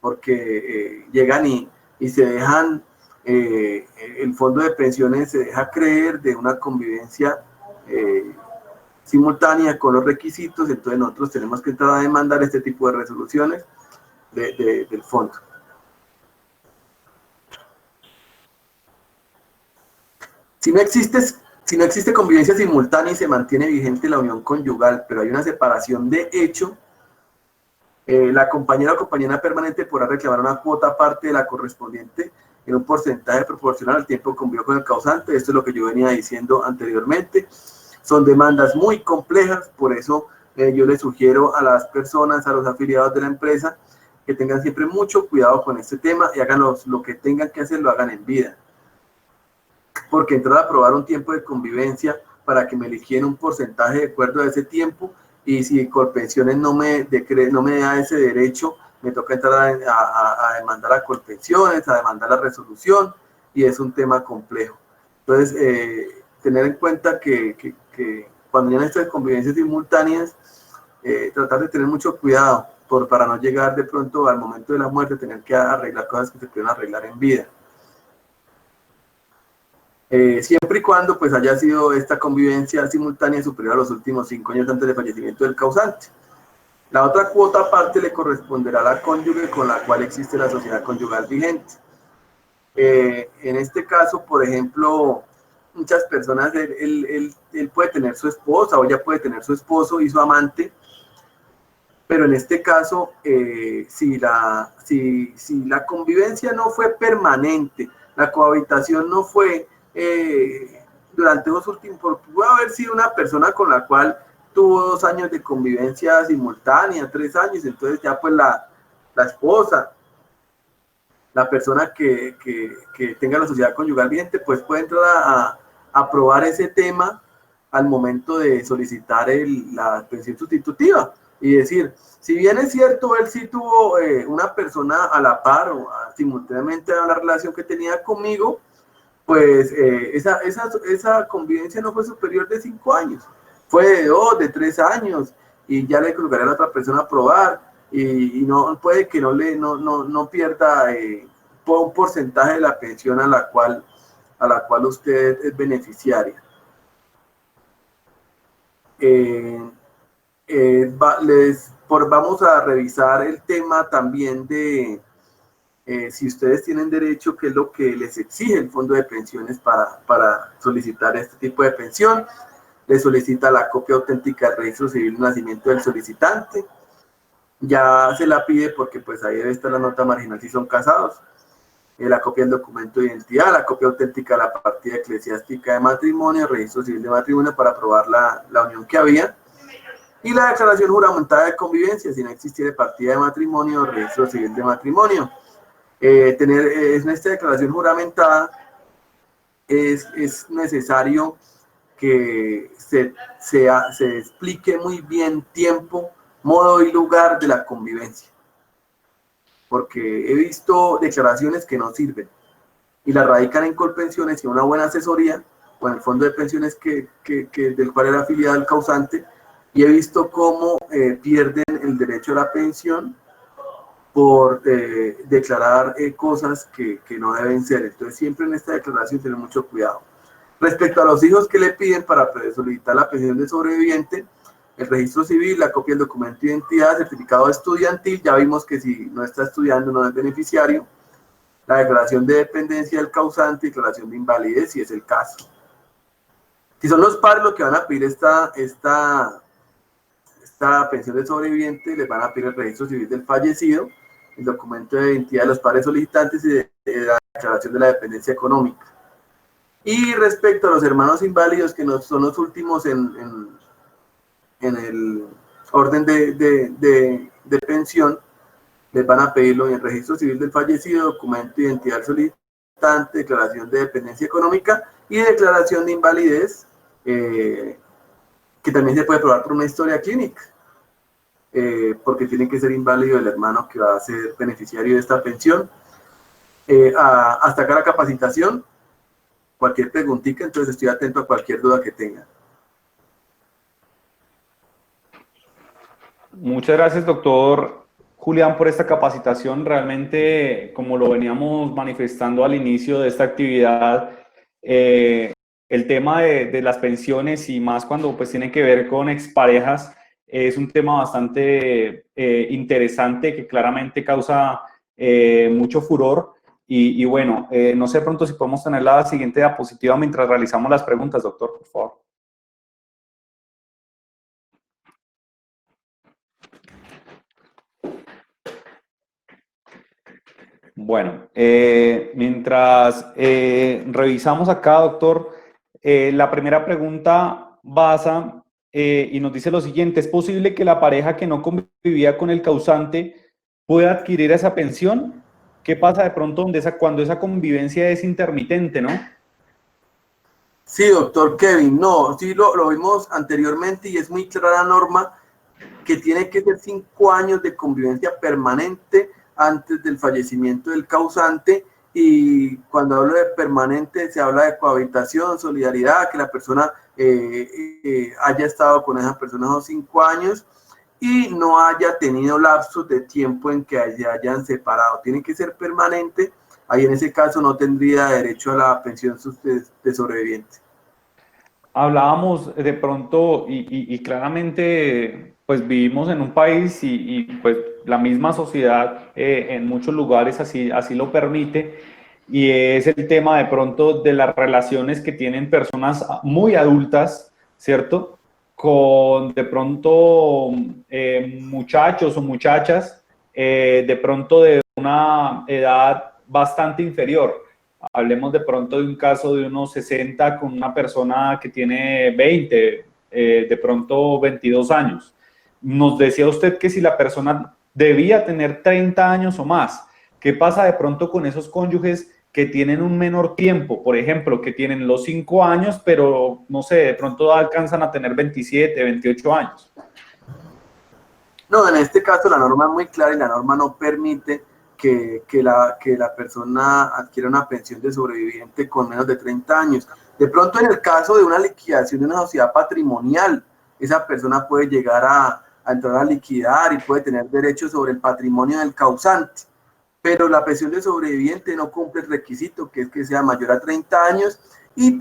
porque llegan y se dejan, el fondo de pensiones se deja creer de una convivencia simultánea con los requisitos. Entonces nosotros tenemos que entrar a demandar este tipo de resoluciones del fondo. Si no existe convivencia simultánea y se mantiene vigente la unión conyugal, pero hay una separación de hecho, la compañera o compañera permanente podrá reclamar una cuota aparte de la correspondiente en un porcentaje proporcional al tiempo que convivió con el causante. Esto es lo que yo venía diciendo anteriormente. Son demandas muy complejas, por eso yo les sugiero a las personas, a los afiliados de la empresa, que tengan siempre mucho cuidado con este tema y hagan lo que tengan que hacer, lo hagan en vida. Porque entrar a aprobar un tiempo de convivencia para que me liquiden un porcentaje de acuerdo a ese tiempo, y si Colpensiones no me da ese derecho, me toca entrar a demandar a Colpensiones, a demandar la resolución, y es un tema complejo. Entonces, tener en cuenta que cuando ya estas convivencias simultáneas, tratar de tener mucho cuidado para no llegar de pronto al momento de la muerte, tener que arreglar cosas que se pueden arreglar en vida. Siempre y cuando pues haya sido esta convivencia simultánea superior a los últimos 5 años antes del fallecimiento del causante. La otra cuota aparte le corresponderá a la cónyuge con la cual existe la sociedad conyugal vigente. En este caso, por ejemplo, muchas personas, él puede tener su esposa o ella puede tener su esposo y su amante, pero en este caso, si la convivencia no fue permanente, la cohabitación no fue durante los últimos, puede haber sido una persona con la cual tuvo 2 años de convivencia simultánea, 3 años, entonces ya pues la esposa, la persona que tenga la sociedad conyugal vigente, pues puede entrar a probar ese tema al momento de solicitar la pensión sustitutiva y decir, si bien es cierto, él sí tuvo una persona a la par o simultáneamente a la relación que tenía conmigo, pues esa convivencia no fue superior de 5 años, fue de 2, de 3 años, y ya le colocaré a la otra persona a probar, y no puede que no pierda un porcentaje de la pensión a la cual usted es beneficiaria. Vamos a revisar el tema también de si ustedes tienen derecho, qué es lo que les exige el fondo de pensiones para solicitar este tipo de pensión. Le solicita la copia auténtica del registro civil de nacimiento del solicitante. Ya se la pide porque pues ahí debe estar la nota marginal si son casados. La copia del documento de identidad, la copia auténtica de la partida eclesiástica de matrimonio, el registro civil de matrimonio para probar la unión que había, y la declaración juramentada de convivencia, si no existiera partida de matrimonio, registro civil de matrimonio. En esta declaración juramentada es necesario que se explique muy bien tiempo, modo y lugar de la convivencia, porque he visto declaraciones que no sirven y la radican en Colpensiones y una buena asesoría o en el fondo de pensiones del cual era afiliado el causante, y he visto cómo pierden el derecho a la pensión por declarar cosas que no deben ser. Entonces siempre en esta declaración tener mucho cuidado. Respecto a los hijos que le piden para solicitar la pensión de sobreviviente, el registro civil, la copia del documento de identidad, certificado estudiantil, ya vimos que si no está estudiando no es beneficiario, la declaración de dependencia del causante, declaración de invalidez si es el caso. Si son los padres los que van a pedir esta pensión de sobreviviente, les van a pedir el registro civil del fallecido, el documento de identidad de los padres solicitantes y de la declaración de la dependencia económica. Y respecto a los hermanos inválidos, que son los últimos en el orden de pensión, les van a pedirlo en el registro civil del fallecido, documento de identidad del solicitante, declaración de dependencia económica y declaración de invalidez, que también se puede probar por una historia clínica, porque tiene que ser inválido el hermano que va a ser beneficiario de esta pensión. Hasta acá la capacitación. Cualquier preguntita, entonces estoy atento a cualquier duda que tengan. Muchas gracias, doctor Julián, por esta capacitación. Realmente, como lo veníamos manifestando al inicio de esta actividad, el tema de las pensiones y más cuando pues tiene que ver con exparejas es un tema bastante interesante que claramente causa mucho furor. Y bueno, no sé pronto si podemos tener la siguiente diapositiva mientras realizamos las preguntas, doctor, por favor. Bueno, mientras revisamos acá, doctor, la primera pregunta basa y nos dice lo siguiente: ¿es posible que la pareja que no convivía con el causante pueda adquirir esa pensión? ¿Qué pasa de pronto cuando esa convivencia es intermitente, no? Sí, doctor Kevin, no, sí lo vimos anteriormente y es muy clara la norma que tiene que ser 5 años de convivencia permanente antes del fallecimiento del causante, y cuando hablo de permanente se habla de cohabitación, solidaridad, que la persona haya estado con esa persona esos 5 años y no haya tenido lapsos de tiempo en que hayan separado. Tiene que ser permanente. Ahí en ese caso no tendría derecho a la pensión de sobreviviente. Hablábamos de pronto y claramente pues vivimos en un país y pues la misma sociedad en muchos lugares así lo permite. y es el tema de pronto de las relaciones que tienen personas muy adultas, ¿cierto? Con de pronto muchachos o muchachas de pronto de una edad bastante inferior. Hablemos de pronto de un caso de unos 60 con una persona que tiene 20, de pronto 22 años. Nos decía usted que si la persona debía tener 30 años o más, ¿qué pasa de pronto con esos cónyuges que tienen un menor tiempo? Por ejemplo, que tienen los 5 años, pero no sé, de pronto alcanzan a tener 27, 28 años. No, en este caso la norma es muy clara y la norma no permite que la persona adquiera una pensión de sobreviviente con menos de 30 años. De pronto, en el caso de una liquidación de una sociedad patrimonial, esa persona puede llegar a entrar a liquidar y puede tener derechos sobre el patrimonio del causante, pero la pensión de sobreviviente no cumple el requisito, que es que sea mayor a 30 años, y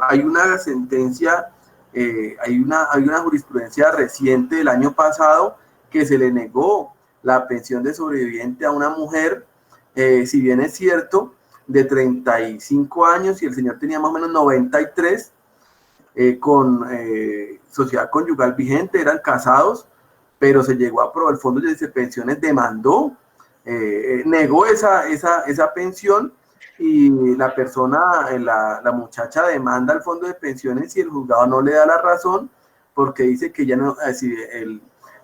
hay una sentencia, hay una jurisprudencia reciente del año pasado que se le negó la pensión de sobreviviente a una mujer, si bien es cierto, de 35 años y el señor tenía más o menos 93, con sociedad conyugal vigente, eran casados, pero se llegó a aprobar, el Fondo de Pensiones demandó, negó esa pensión, y la persona, la muchacha demanda al Fondo de Pensiones y el juzgado no le da la razón porque dice que ya no,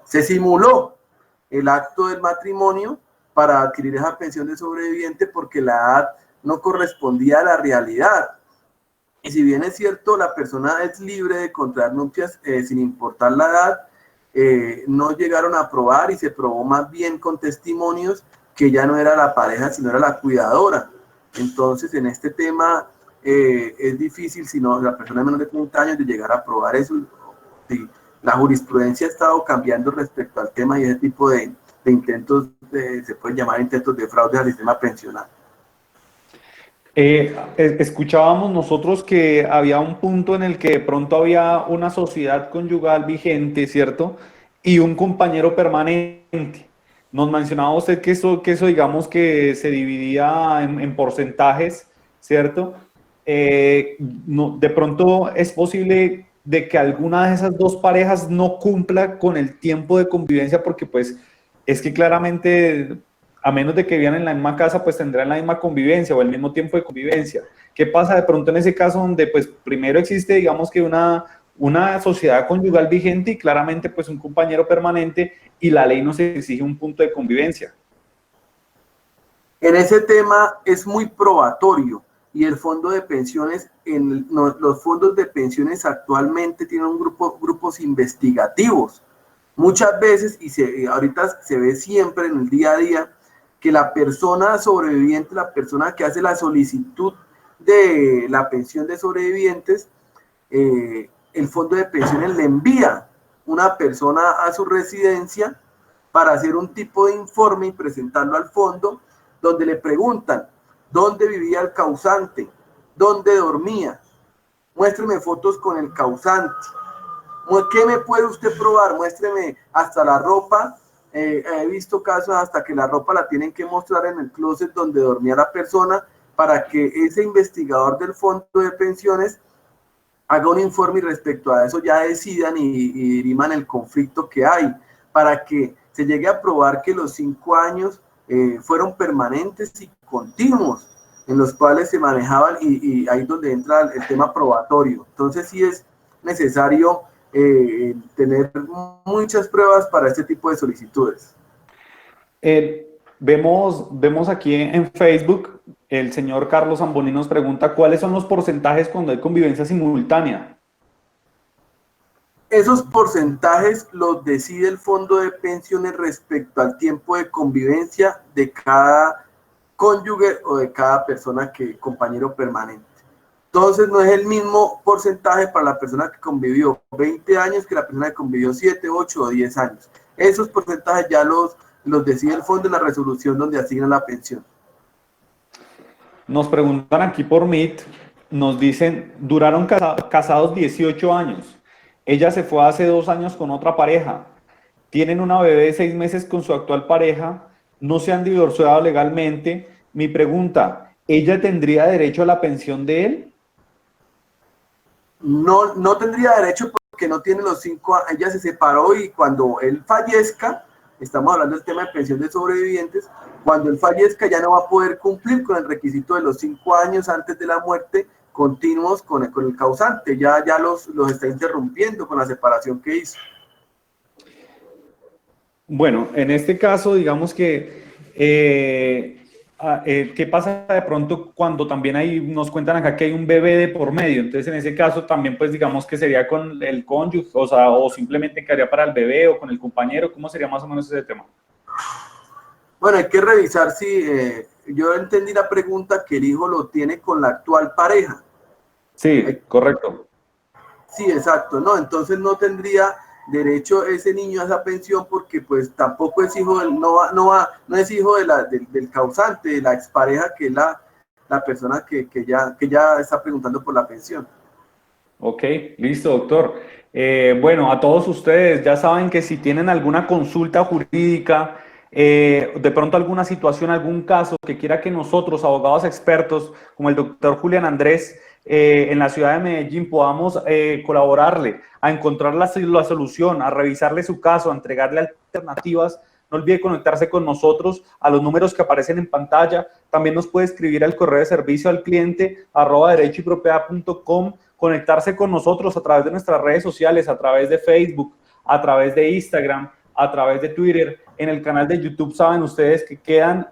se simuló el acto del matrimonio para adquirir esa pensión de sobreviviente porque la edad no correspondía a la realidad. Y si bien es cierto, la persona es libre de contraer nupcias sin importar la edad, no llegaron a probar y se probó más bien con testimonios que ya no era la pareja, sino era la cuidadora. Entonces, en este tema es difícil, si no, la persona de menos de 30 años, de llegar a probar eso. Sí, la jurisprudencia ha estado cambiando respecto al tema y ese tipo de intentos, se pueden llamar intentos de fraude al sistema pensional. Escuchábamos nosotros que había un punto en el que de pronto había una sociedad conyugal vigente, ¿cierto? Y un compañero permanente. Nos mencionaba usted que eso digamos que se dividía en porcentajes, ¿cierto? De pronto es posible de que alguna de esas dos parejas no cumpla con el tiempo de convivencia porque pues es que claramente a menos de que vivan en la misma casa, pues tendrán la misma convivencia o el mismo tiempo de convivencia. ¿Qué pasa de pronto en ese caso donde pues primero existe, digamos que una sociedad conyugal vigente y claramente pues un compañero permanente y la ley nos exige un punto de convivencia? En ese tema es muy probatorio y el fondo de pensiones, los fondos de pensiones actualmente tienen grupos investigativos. Muchas veces, y ahorita se ve siempre en el día a día, que la persona sobreviviente, la persona que hace la solicitud de la pensión de sobrevivientes, el fondo de pensiones le envía una persona a su residencia para hacer un tipo de informe y presentarlo al fondo, donde le preguntan dónde vivía el causante, dónde dormía, muéstreme fotos con el causante, ¿qué me puede usted probar? Muéstreme hasta la ropa. He visto casos hasta que la ropa la tienen que mostrar en el closet donde dormía la persona para que ese investigador del fondo de pensiones haga un informe y respecto a eso ya decidan y diriman el conflicto que hay, para que se llegue a probar que los 5 años fueron permanentes y continuos en los cuales se manejaban, y ahí es donde entra el tema probatorio. Entonces sí es necesario tener muchas pruebas para este tipo de solicitudes. Vemos aquí en Facebook, el señor Carlos Zamboni nos pregunta cuáles son los porcentajes cuando hay convivencia simultánea. Esos porcentajes los decide el fondo de pensiones respecto al tiempo de convivencia de cada cónyuge o de cada persona compañero permanente. Entonces no es el mismo porcentaje para la persona que convivió 20 años que la persona que convivió 7, 8 o 10 años. Esos porcentajes ya los decide el fondo en la resolución donde asignan la pensión. Nos preguntan aquí por Meet, nos dicen, duraron casados 18 años. Ella se fue hace 2 años con otra pareja. Tienen una bebé de 6 meses con su actual pareja. No se han divorciado legalmente. Mi pregunta, ¿ella tendría derecho a la pensión de él? No, no tendría derecho porque no tiene los 5 años, ella se separó y cuando él fallezca, estamos hablando del tema de pensión de sobrevivientes, cuando él fallezca ya no va a poder cumplir con el requisito de los 5 años antes de la muerte continuos con el causante, ya los está interrumpiendo con la separación que hizo. Bueno, en este caso, digamos que, ¿qué pasa de pronto cuando también hay, nos cuentan acá que hay un bebé de por medio? Entonces, en ese caso también, pues, digamos que sería con el cónyuge, o sea, o simplemente quedaría para el bebé o con el compañero. ¿Cómo sería más o menos ese tema? Bueno, hay que revisar si, yo entendí la pregunta que el hijo lo tiene con la actual pareja. Sí, correcto. Sí, exacto, no, entonces no tendría derecho ese niño a esa pensión porque pues tampoco es hijo del, no es hijo de del causante, de la expareja que es la persona que ya está preguntando por la pensión. Ok, listo, doctor. Bueno, a todos ustedes ya saben que si tienen alguna consulta jurídica, de pronto alguna situación, algún caso que quiera que nosotros, abogados expertos, como el doctor Julián Andrés, en la ciudad de Medellín, podamos colaborarle a encontrar la solución, a revisarle su caso, a entregarle alternativas. No olvide conectarse con nosotros a los números que aparecen en pantalla. También nos puede escribir al correo de servicio al cliente @derechoypropiedad.com, conectarse con nosotros a través de nuestras redes sociales, a través de Facebook, a través de Instagram, a través de Twitter. En el canal de YouTube saben ustedes que quedan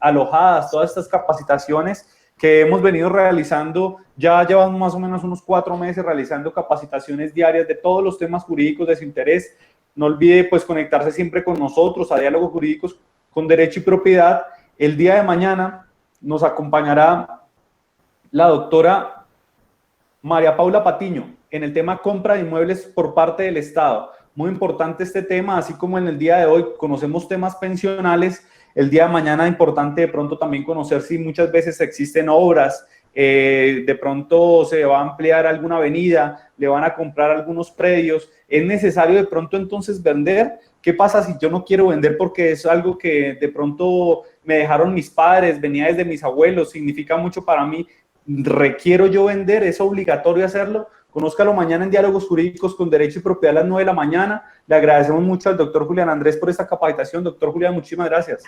alojadas todas estas capacitaciones que hemos venido realizando. Ya llevamos más o menos unos 4 meses realizando capacitaciones diarias de todos los temas jurídicos de su interés. No olvide pues conectarse siempre con nosotros a Diálogos Jurídicos con Derecho y Propiedad. El día de mañana nos acompañará la doctora María Paula Patiño en el tema compra de inmuebles por parte del Estado. Muy importante este tema, así como en el día de hoy conocemos temas pensionales, el día de mañana es importante de pronto también conocer si muchas veces existen obras, de pronto se va a ampliar alguna avenida, le van a comprar algunos predios, es necesario de pronto entonces vender. ¿Qué pasa si yo no quiero vender porque es algo que de pronto me dejaron mis padres, venía desde mis abuelos, significa mucho para mí? ¿Requiero yo vender? ¿Es obligatorio hacerlo? Conózcalo mañana en Diálogos Jurídicos con Derecho y Propiedad a las 9 de la mañana. Le agradecemos mucho al doctor Julián Andrés por esta capacitación. Doctor Julián, muchísimas gracias.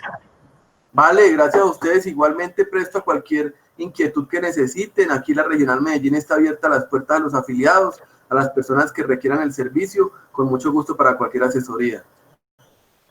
Vale, gracias a ustedes. Igualmente presto a cualquier inquietud que necesiten. Aquí la Regional Medellín está abierta a las puertas de los afiliados, a las personas que requieran el servicio, con mucho gusto para cualquier asesoría.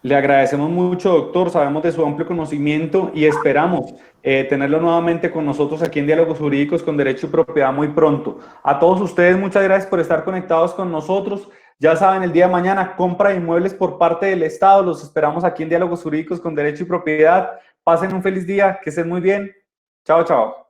Le agradecemos mucho, doctor. Sabemos de su amplio conocimiento y esperamos tenerlo nuevamente con nosotros aquí en Diálogos Jurídicos con Derecho y Propiedad muy pronto. A todos ustedes, muchas gracias por estar conectados con nosotros. Ya saben, el día de mañana, compra de inmuebles por parte del Estado. Los esperamos aquí en Diálogos Jurídicos con Derecho y Propiedad. Pasen un feliz día, que estén muy bien. Chao, chao.